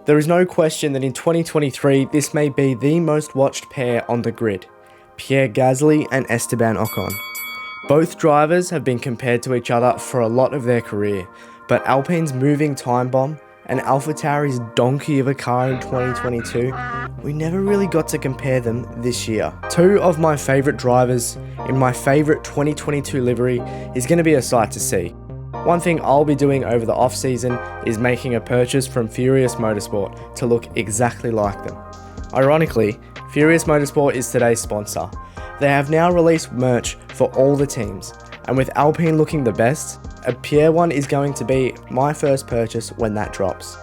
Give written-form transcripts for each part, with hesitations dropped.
There is no question that in 2023, this may be the most watched pair on the grid, Pierre Gasly and Esteban Ocon. Both drivers have been compared to each other for a lot of their career, but Alpine's moving time bomb and AlphaTauri's donkey of a car in 2022, we never really got to compare them this year. Two of my favourite drivers in my favourite 2022 livery is going to be a sight to see. One thing I'll be doing over the off season is making a purchase from Furious Motorsport to look exactly like them. Ironically, Furious Motorsport is today's sponsor. They have now released merch for all the teams, and with Alpine looking the best, a Pierre one is going to be my first purchase when that drops.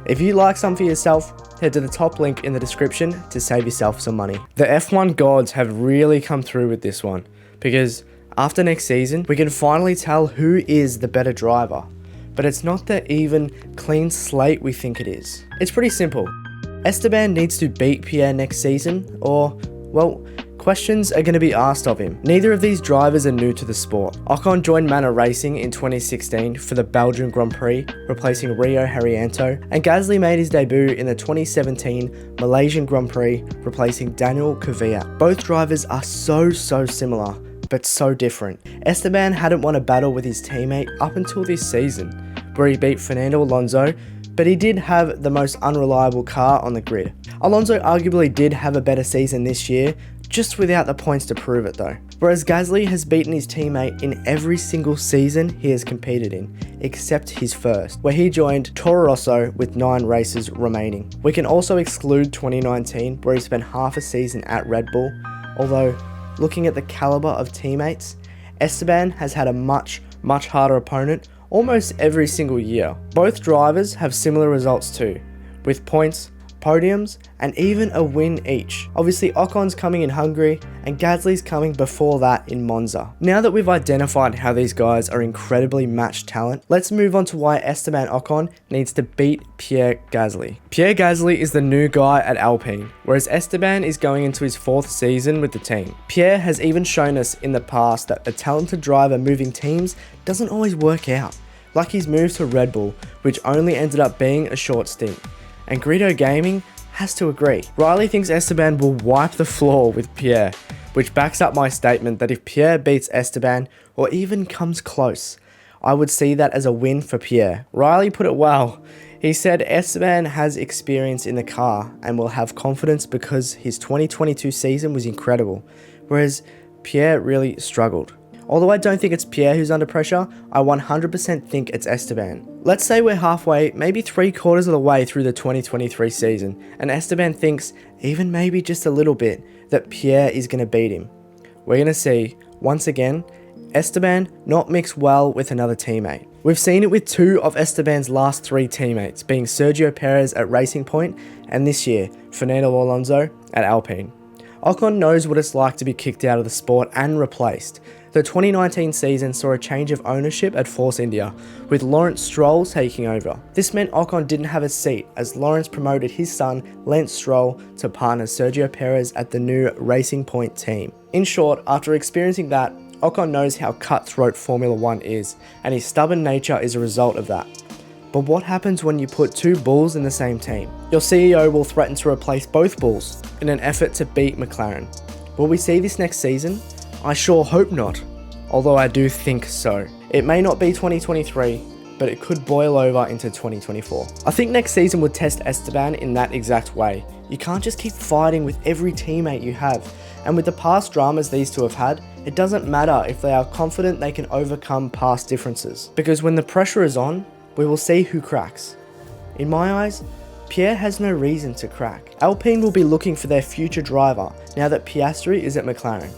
If you like some for yourself, head to the top link in the description to save yourself some money. The F1 gods have really come through with this one, because after next season, we can finally tell who is the better driver. But it's not the even, clean slate we think it is. It's pretty simple. Esteban needs to beat Pierre next season, or, well, questions are going to be asked of him. Neither of these drivers are new to the sport. Ocon joined Manor Racing in 2016 for the Belgian Grand Prix, replacing Rio Haryanto, and Gasly made his debut in the 2017 Malaysian Grand Prix, replacing Daniel Kvyat. Both drivers are so similar, but so different. Esteban hadn't won a battle with his teammate up until this season, where he beat Fernando Alonso, but he did have the most unreliable car on the grid. Alonso arguably did have a better season this year, just without the points to prove it though. Whereas Gasly has beaten his teammate in every single season he has competed in, except his first, where he joined Toro Rosso with 9 races remaining. We can also exclude 2019, where he spent half a season at Red Bull, although looking at the caliber of teammates, Esteban has had a much harder opponent almost every single year. Both drivers have similar results too, with points, podiums, and even a win each. Obviously Ocon's coming in Hungary and Gasly's coming before that in Monza. Now that we've identified how these guys are incredibly matched talent, let's move on to why Esteban Ocon needs to beat Pierre Gasly. Pierre Gasly is the new guy at Alpine, whereas Esteban is going into his 4th season with the team. Pierre has even shown us in the past that a talented driver moving teams doesn't always work out, like his move to Red Bull, which only ended up being a short stint. And Greedo Gaming has to agree. Riley thinks Esteban will wipe the floor with Pierre, which backs up my statement that if Pierre beats Esteban, or even comes close, I would see that as a win for Pierre. Riley put it well. He said Esteban has experience in the car and will have confidence because his 2022 season was incredible, whereas Pierre really struggled. Although I don't think it's Pierre who's under pressure, I 100% think it's Esteban. Let's say we're halfway, maybe 3/4 of the way through the 2023 season, and Esteban thinks, even maybe just a little bit, that Pierre is going to beat him. We're going to see, once again, Esteban not mix well with another teammate. We've seen it with 2 of Esteban's last 3 teammates, being Sergio Perez at Racing Point, and this year, Fernando Alonso at Alpine. Ocon knows what it's like to be kicked out of the sport and replaced. The 2019 season saw a change of ownership at Force India, with Lawrence Stroll taking over. This meant Ocon didn't have a seat, as Lawrence promoted his son, Lance Stroll, to partner Sergio Perez at the new Racing Point team. In short, after experiencing that, Ocon knows how cutthroat Formula 1 is, and his stubborn nature is a result of that. But what happens when you put 2 bulls in the same team? Your CEO will threaten to replace both bulls in an effort to beat McLaren. Will we see this next season? I sure hope not, although I do think so. It may not be 2023, but it could boil over into 2024. I think next season would test Esteban in that exact way. You can't just keep fighting with every teammate you have, and with the past dramas these two have had, it doesn't matter if they are confident they can overcome past differences. Because when the pressure is on, we will see who cracks. In my eyes, Pierre has no reason to crack. Alpine will be looking for their future driver now that Piastri is at McLaren,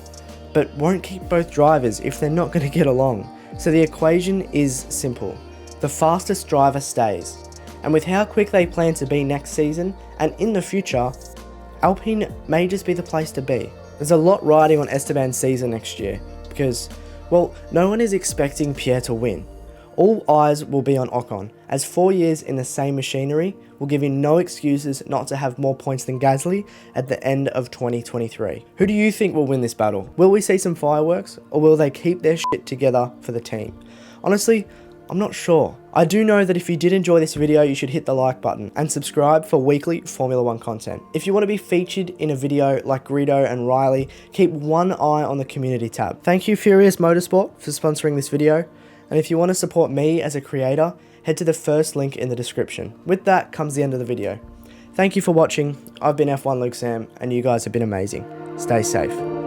but won't keep both drivers if they're not going to get along. So the equation is simple. The fastest driver stays. And with how quick they plan to be next season and in the future, Alpine may just be the place to be. There's a lot riding on Esteban's season next year because, well, no one is expecting Pierre to win. All eyes will be on Ocon, as 4 years in the same machinery will give him no excuses not to have more points than Gasly at the end of 2023. Who do you think will win this battle? Will we see some fireworks, or will they keep their shit together for the team? Honestly, I'm not sure. I do know that if you did enjoy this video, you should hit the like button and subscribe for weekly Formula 1 content. If you want to be featured in a video like Greedo and Riley, keep one eye on the community tab. Thank you Furious Motorsport for sponsoring this video, and if you want to support me as a creator, head to the first link in the description. With that comes the end of the video. Thank you for watching. I've been F1 Luke Sam, and you guys have been amazing. Stay safe.